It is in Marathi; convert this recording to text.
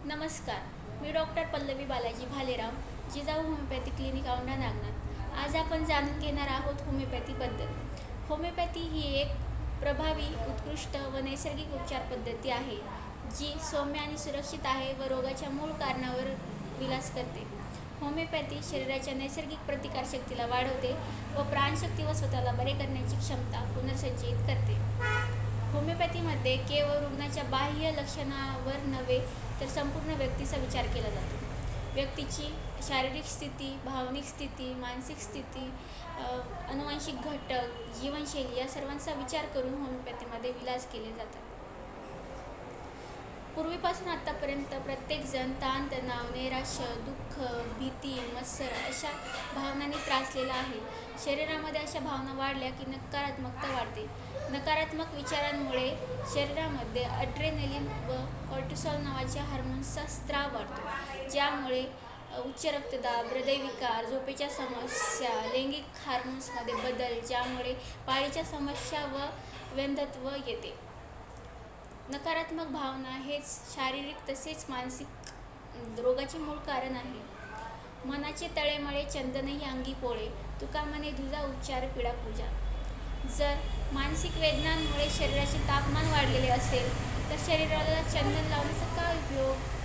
नमस्कार, मी doctor Pallavi Balaji Bhalerao, Jijau homoeopathy clinic Aundha Nagnath. आज आपण जाणून घेणार आहोत होमिओपॅथीबद्दल। होमिओपॅथी ही एक प्रभावी, उत्कृष्ट व नैसर्गिक उपचार पद्धती आहे, जी सौम्य आणि सुरक्षित आहे व रोगाच्या मूळ कारणावर विलास करते। होमिओपॅथी शरीराच्या नैसर्गिक प्रतिकारशक्तीला वाढवते व प्राणशक्ती व स्वतःला बरे करण्याची क्षमता पुनर्संचयित करते। होमिओपॅथीमध्ये केवळ रुग्णाच्या बाह्य लक्षणांवर नव्हे तर संपूर्ण व्यक्तीचा विचार केला जातो। व्यक्तीची शारीरिक स्थिती, भावनिक स्थिती, मानसिक स्थिती, अनुवांशिक घटक, जीवनशैली या सर्वांचा विचार करून होमिओपॅथीमध्ये विलास केले जातात। पूर्वीपासून आतापर्यंत प्रत्येकजण ताणतणाव, नैराश्य, दुःख, भीती, मत्सर अशा भावनांनी त्रासलेला आहे। शरीरामध्ये अशा भावना वाढल्या की नकारात्मकता वाढते। नकारात्मक विचारांमुळे शरीरामध्ये ॲड्रेनलिन व कॉर्टिसॉल नावाच्या हार्मोन्सचा स्त्राव वाढतो, ज्यामुळे उच्च रक्तदाब, हृदयविकार, झोपेच्या समस्या, लैंगिक हार्मोन्समध्ये बदल, ज्यामुळे पाळीच्या समस्या व वंध्यत्व येते। नकारात्मक भावना हेच शारीरिक तसेच मानसिक रोगाचे मूळ कारण आहे। मनाचे तळेमळे चंदनही अंगी पोळे, तुका म्हणे तुझा उपचार पीडा पूजा। जर मानसिक वेदनांमुळे शरीराचे तापमान वाढलेले असेल तर शरीराला चंदन लावण्याचा काय उपयोग?